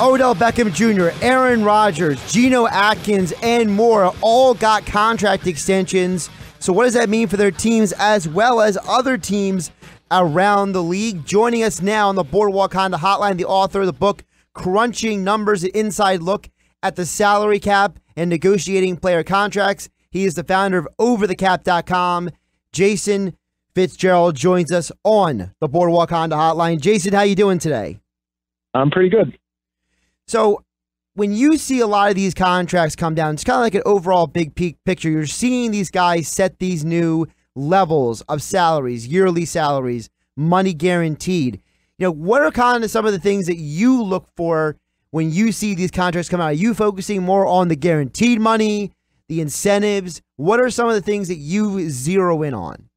Odell Beckham Jr., Aaron Rodgers, Geno Atkins, and more all got contract extensions. So what does that mean for their teams as well as other teams around the league? Joining us now on the Boardwalk Honda Hotline, the author of the book, Crunching Numbers, an Inside Look at the Salary Cap and Negotiating Player Contracts. He is the founder of OverTheCap.com. Jason Fitzgerald joins us on the Boardwalk Honda Hotline. Jason, how you doing today? I'm pretty good. So when you see a lot of these contracts come down, it's kind of like an overall big picture. You're seeing these guys set these new levels of salaries, yearly salaries, money guaranteed. You know, what are kind of some of the things that you look for when you see these contracts come out? Are you focusing more on the guaranteed money, the incentives? What are some of the things that you zero in on?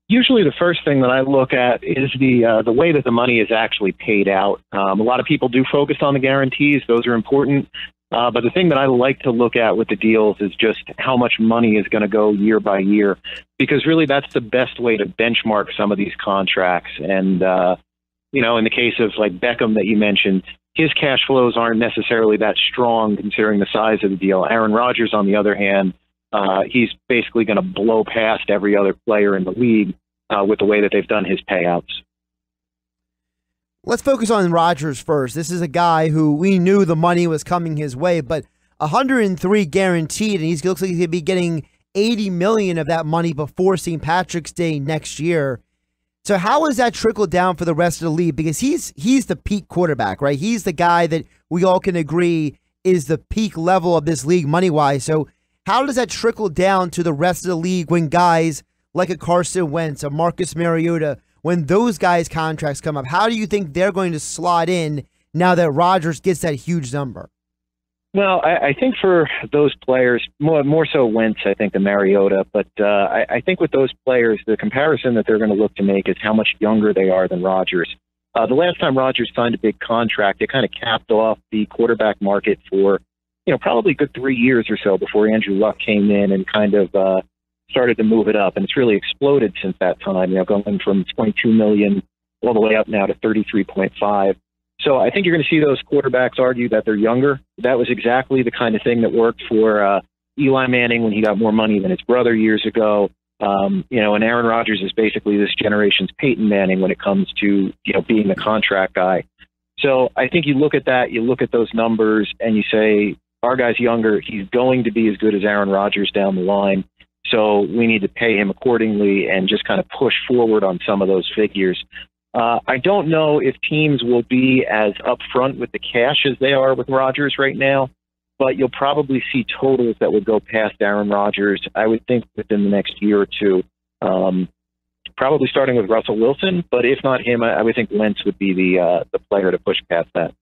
Usually the first thing that I look at is the way that the money is actually paid out. A lot of people do focus on the guarantees. Those are important. But the thing that I like to look at with the deals is just how much money is going to go year by year, because really that's the best way to benchmark some of these contracts. And, you know, in the case of like Beckham that you mentioned, his cash flows aren't necessarily that strong considering the size of the deal. Aaron Rodgers, on the other hand, he's basically going to blow past every other player in the league with the way that they've done his payouts. Let's focus on Rodgers first. This is a guy who we knew the money was coming his way, but 103 guaranteed, and he looks like he's going to be getting $80 million of that money before St. Patrick's Day next year. So how does that trickle down for the rest of the league? Because he's the peak quarterback, right? He's the guy that we all can agree is the peak level of this league money-wise. So how does that trickle down to the rest of the league when guys like a Carson Wentz, a Marcus Mariota, when those guys' contracts come up? How do you think they're going to slot in now that Rodgers gets that huge number? Well, I think for those players, more so Wentz, I think, than Mariota. But I think with those players, the comparison that they're going to look to make is how much younger they are than Rodgers. The last time Rodgers signed a big contract, it kind of capped off the quarterback market for, you know, probably a good 3 years or so before Andrew Luck came in and kind of started to move it up. And it's really exploded since that time, you know, going from $22 million all the way up now to $33.5. So I think you're going to see those quarterbacks argue that they're younger. That was exactly the kind of thing that worked for Eli Manning when he got more money than his brother years ago. You know, and Aaron Rodgers is basically this generation's Peyton Manning when it comes to, you know, being the contract guy. So I think you look at that, you look at those numbers, and you say, our guy's younger. He's going to be as good as Aaron Rodgers down the line. So we need to pay him accordingly and just kind of push forward on some of those figures. I don't know if teams will be as upfront with the cash as they are with Rodgers right now, but you'll probably see totals that would go past Aaron Rodgers, I would think, within the next year or two. Probably starting with Russell Wilson, but if not him, I would think Wentz would be the player to push past that.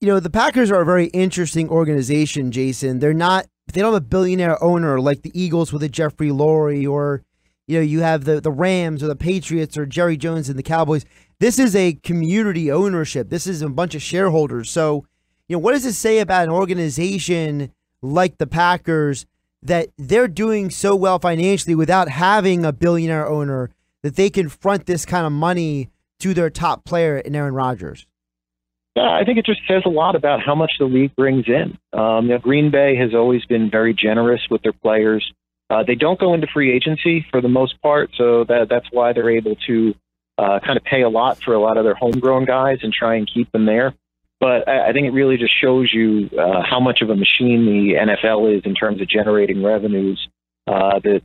You know, the Packers are a very interesting organization, Jason. They don't have a billionaire owner like the Eagles with a Jeffrey Lurie, or, you know, you have the Rams or the Patriots or Jerry Jones and the Cowboys. This is a community ownership. This is a bunch of shareholders. So, you know, what does it say about an organization like the Packers that they're doing so well financially without having a billionaire owner that they can front this kind of money to their top player in Aaron Rodgers? I think it just says a lot about how much the league brings in. You know, Green Bay has always been very generous with their players. They don't go into free agency for the most part, so that's why they're able to kind of pay a lot for a lot of their homegrown guys and try and keep them there. But I think it really just shows you how much of a machine the NFL is in terms of generating revenues that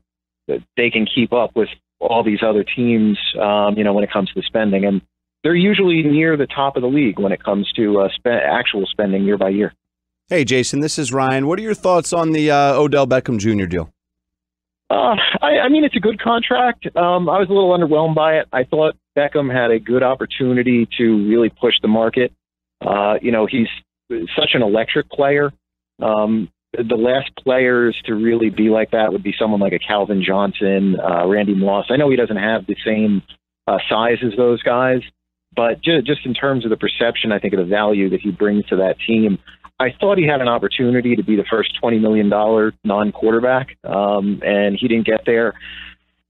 they can keep up with all these other teams, you know, when it comes to spending. And they're usually near the top of the league when it comes to actual spending year by year. Hey, Jason, this is Ryan. What are your thoughts on the Odell Beckham Jr. deal? I mean, it's a good contract. I was a little underwhelmed by it. I thought Beckham had a good opportunity to really push the market. You know, he's such an electric player. The last players to really be like that would be someone like a Calvin Johnson, Randy Moss. I know he doesn't have the same size as those guys, but just in terms of the perception, I think, of the value that he brings to that team, I thought he had an opportunity to be the first $20 million non-quarterback, and he didn't get there.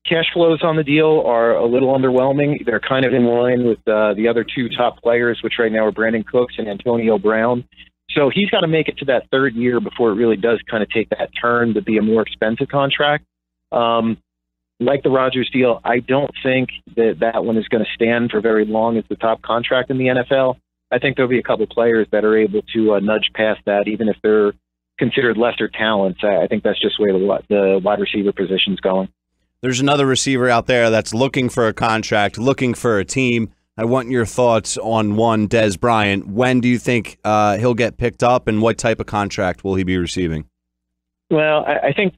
cash flows on the deal are a little underwhelming. They're kind of in line with the other two top players, which right now are Brandon Cooks and Antonio Brown. So he's got to make it to that third year before it really does kind of take that turn to be a more expensive contract. Like the Rodgers deal, I don't think that one is going to stand for very long as the top contract in the NFL. I think there'll be a couple players that are able to nudge past that, even if they're considered lesser talents. I think that's just where the wide receiver position's going. There's another receiver out there that's looking for a contract, looking for a team. I want your thoughts on one, Dez Bryant. When do you think he'll get picked up, and what type of contract will he be receiving? Well, I think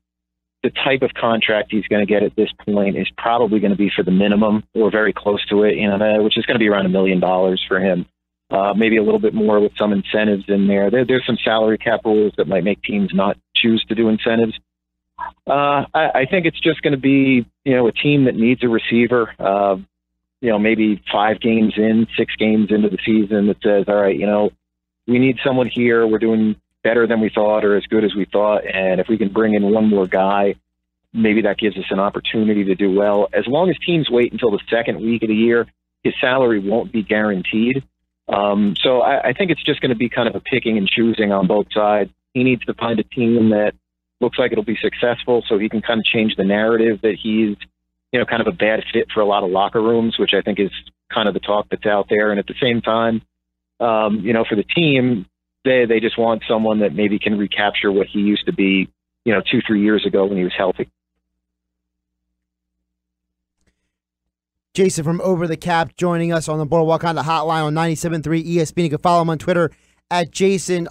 the type of contract he's going to get at this point is probably going to be for the minimum or very close to it, which is going to be around $1 million for him. Maybe a little bit more with some incentives in there. There's some salary cap rules that might make teams not choose to do incentives. I think it's just going to be, a team that needs a receiver, maybe 5 games in, 6 games into the season that says, all right, we need someone here. We're doing better than we thought or as good as we thought. And if we can bring in one more guy, maybe that gives us an opportunity to do well. As long as teams wait until the second week of the year, his salary won't be guaranteed. So I think it's just going to be kind of a picking and choosing on both sides. He needs to find a team that looks like it'll be successful so he can kind of change the narrative that he's, kind of a bad fit for a lot of locker rooms, which I think is kind of the talk that's out there. And at the same time, for the team, they just want someone that maybe can recapture what he used to be, 2-3 years ago when he was healthy. Jason from Over the Cap joining us on the Boardwalk on the hotline on 97.3 ESPN. You can follow him on Twitter at Jason_OTC.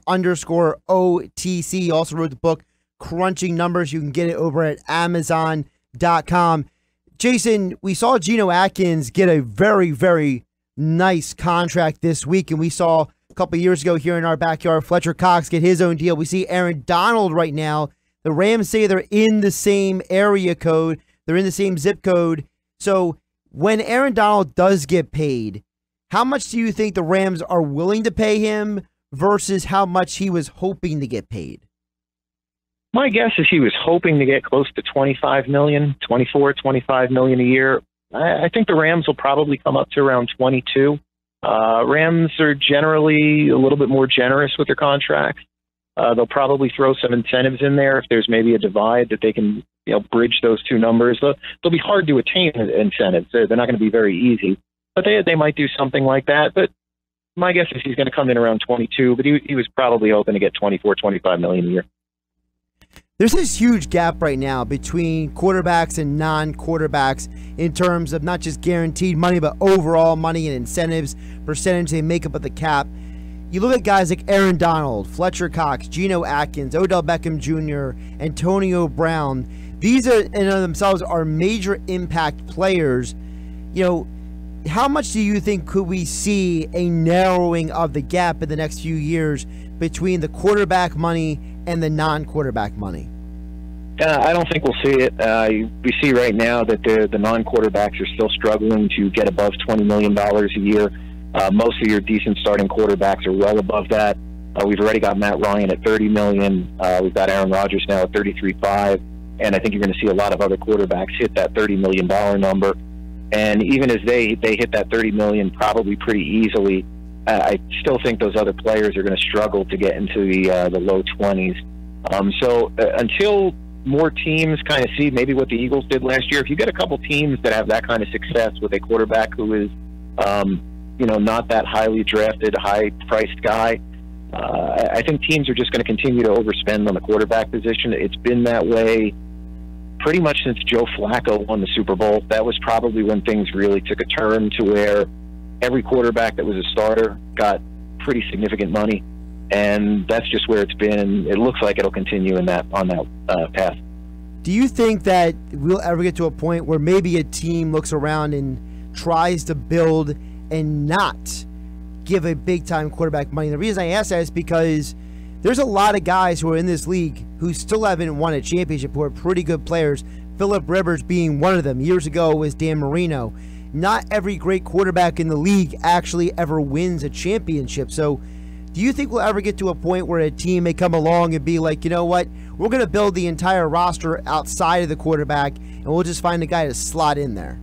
He also wrote the book Crunching Numbers. You can get it over at Amazon.com. Jason, we saw Geno Atkins get a very, very nice contract this week, and we saw a couple of years ago here in our backyard Fletcher Cox get his own deal. We see Aaron Donald right now. The Rams say they're in the same area code. They're in the same zip code. So when Aaron Donald does get paid, how much do you think the Rams are willing to pay him versus how much he was hoping to get paid? My guess is he was hoping to get close to $25 million, $25 million a year. I think the Rams will probably come up to around 22. Rams are generally a little bit more generous with their contracts. They'll probably throw some incentives in there if there's maybe a divide that they can bridge those two numbers. They'll be hard to attain incentives. They're not going to be very easy, but they might do something like that. But my guess is he's going to come in around 22, but he was probably hoping to get 24, $25 million a year. There's this huge gap right now between quarterbacks and non-quarterbacks in terms of not just guaranteed money, but overall money and incentives, percentage they make up of the cap. You look at guys like Aaron Donald, Fletcher Cox, Geno Atkins, Odell Beckham Jr., Antonio Brown. These are in and of themselves are major impact players. How much do you think could we see a narrowing of the gap in the next few years between the quarterback money and the non-quarterback money? I don't think we'll see it. We see right now that the non-quarterbacks are still struggling to get above $20 million a year. Most of your decent starting quarterbacks are well above that. We've already got Matt Ryan at $30 million. We've got Aaron Rodgers now at $33.5, and I think you're going to see a lot of other quarterbacks hit that $30 million number. And even as they hit that $30 million probably pretty easily, I still think those other players are going to struggle to get into the low 20s. So until more teams kind of see maybe what the Eagles did last year, if you get a couple teams that have that kind of success with a quarterback who is, not that highly drafted, high-priced guy, I think teams are just going to continue to overspend on the quarterback position. It's been that way pretty much since Joe Flacco won the Super Bowl. That was probably when things really took a turn to where every quarterback that was a starter got pretty significant money, and that's just where it's been. It looks like it'll continue on that path. Do you think that we'll ever get to a point where maybe a team looks around and tries to build and not give a big-time quarterback money? The reason I ask that is because there's a lot of guys who are in this league who still haven't won a championship, who are pretty good players, Phillip Rivers being one of them. Years ago, it was Dan Marino. Not every great quarterback in the league actually ever wins a championship. So do you think we'll ever get to a point where a team may come along and be like, you know what, we're going to build the entire roster outside of the quarterback, and we'll just find a guy to slot in there?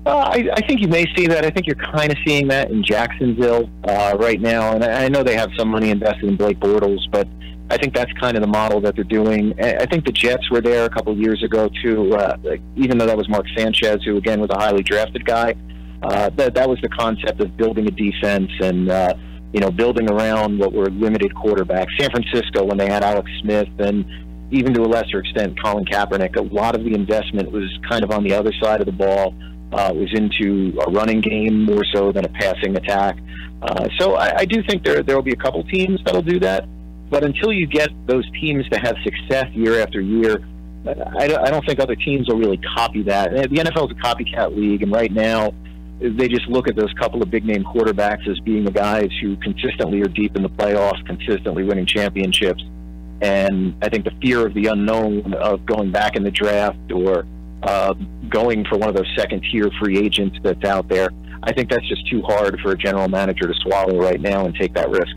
I think you may see that. I think you're kind of seeing that in Jacksonville right now. And I know they have some money invested in Blake Bortles, but I think that's kind of the model that they're doing. I think the Jets were there a couple of years ago, too, even though that was Mark Sanchez, who, again, was a highly drafted guy. That was the concept of building a defense and, building around what were limited quarterbacks. San Francisco, when they had Alex Smith and even to a lesser extent Colin Kaepernick, a lot of the investment was kind of on the other side of the ball. It was into a running game more so than a passing attack. So I do think there will be a couple teams that'll do that. But until you get those teams to have success year after year, I don't think other teams will really copy that. The NFL is a copycat league, and right now they just look at those couple of big-name quarterbacks as being the guys who consistently are deep in the playoffs, consistently winning championships. And I think the fear of the unknown of going back in the draft or going for one of those second-tier free agents that's out there, I think that's just too hard for a general manager to swallow right now and take that risk.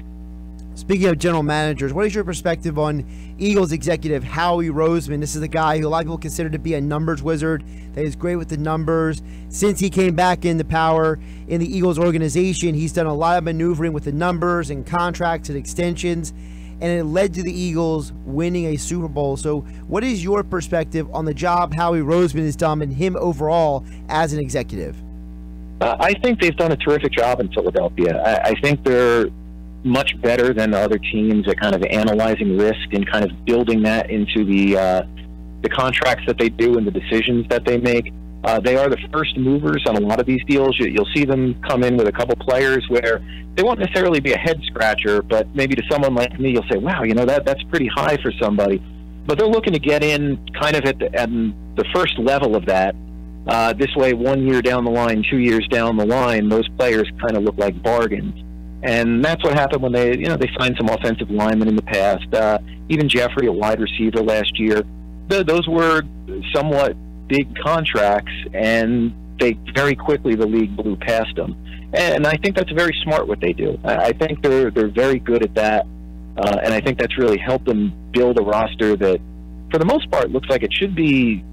Speaking of general managers, what is your perspective on Eagles executive Howie Roseman? This is a guy who a lot of people consider to be a numbers wizard, that is great with the numbers. Since he came back into power in the Eagles organization, he's done a lot of maneuvering with the numbers and contracts and extensions, and it led to the Eagles winning a Super Bowl. So what is your perspective on the job Howie Roseman has done and him overall as an executive? I think they've done a terrific job in Philadelphia. I think they're much better than the other teams at kind of analyzing risk and kind of building that into the contracts that they do and the decisions that they make. They are the first movers on a lot of these deals. You'll see them come in with a couple players where they won't necessarily be a head scratcher, but maybe to someone like me, you'll say, wow, that's pretty high for somebody. But they're looking to get in kind of at the first level of that. This way, 1 year down the line, 2 years down the line, those players kind of look like bargains. And that's what happened when they signed some offensive linemen in the past. Even Jeffrey, a wide receiver last year. Those were somewhat big contracts, and they very quickly the league blew past them. And I think that's very smart what they do. I think they're very good at that, and I think that's really helped them build a roster that, for the most part, looks like it should be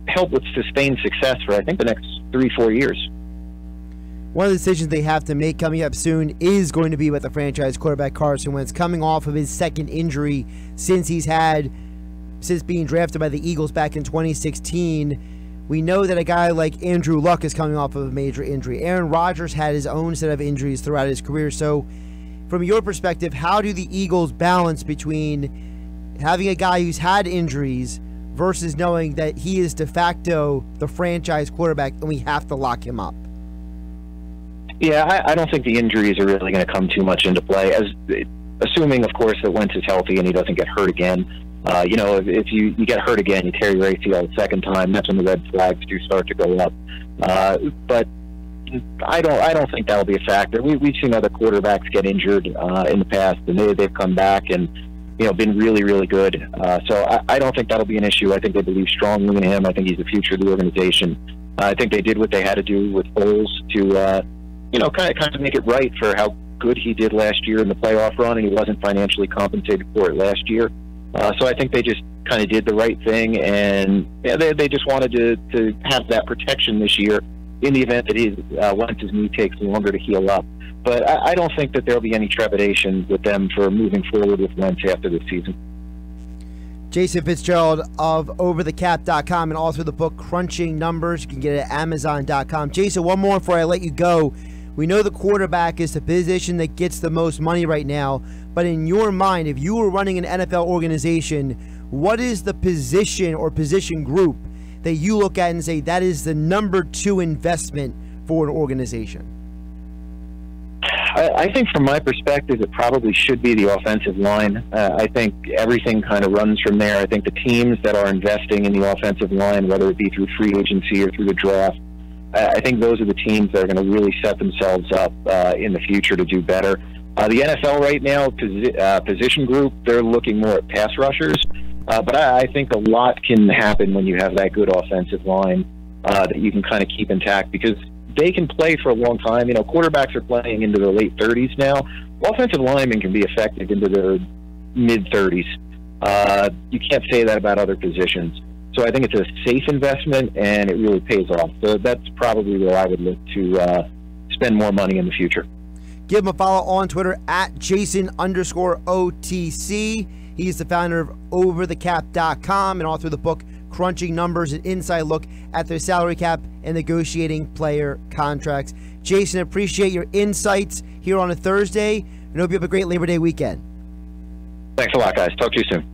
help with sustained success for I think the next 3-4 years. One of the decisions they have to make coming up soon is going to be with the franchise quarterback Carson Wentz, coming off of his second injury since being drafted by the Eagles back in 2016. We know that a guy like Andrew Luck is coming off of a major injury. Aaron Rodgers had his own set of injuries throughout his career. So from your perspective, how do the Eagles balance between having a guy who's had injuries versus knowing that he is de facto the franchise quarterback and we have to lock him up? Yeah, I don't think the injuries are really going to come too much into play, assuming, of course, that Wentz is healthy and he doesn't get hurt again. If you get hurt again, you tear your ACL the second time, that's when the red flags do start to go up. But I don't think that'll be a factor. We've seen other quarterbacks get injured in the past, and they've come back and been really, really good. So I don't think that'll be an issue. I think they believe strongly in him. I think he's the future of the organization. I think they did what they had to do with Foles to kind of make it right for how good he did last year in the playoff run, and he wasn't financially compensated for it last year. So I think they just kind of did the right thing, and they just wanted to have that protection this year in the event that Wentz's knee takes longer to heal up. But I don't think that there'll be any trepidation with them for moving forward with Wentz after this season. Jason Fitzgerald of overthecap.com and also the book Crunching Numbers. You can get it at amazon.com. Jason, one more before I let you go. We know the quarterback is the position that gets the most money right now, but in your mind, if you were running an NFL organization, what is the position or position group that you look at and say that is the number 2 investment for an organization? I think from my perspective, it probably should be the offensive line. I think everything kind of runs from there. I think the teams that are investing in the offensive line, whether it be through free agency or through the draft, I think those are the teams that are going to really set themselves up in the future to do better. The NFL right now, position group, they're looking more at pass rushers. But I think a lot can happen when you have that good offensive line that you can kind of keep intact, because they can play for a long time. Quarterbacks are playing into their late 30s now. Offensive linemen can be effective into their mid-30s. You can't say that about other positions. So I think it's a safe investment, and it really pays off. So that's probably where I would look to spend more money in the future. Give him a follow on Twitter at Jason_OTC. He's the founder of overthecap.com and author of the book Crunching Numbers, an inside look at their salary cap and negotiating player contracts. Jason, appreciate your insights here on a Thursday, and hope you have a great Labor Day weekend. Thanks a lot, guys. Talk to you soon.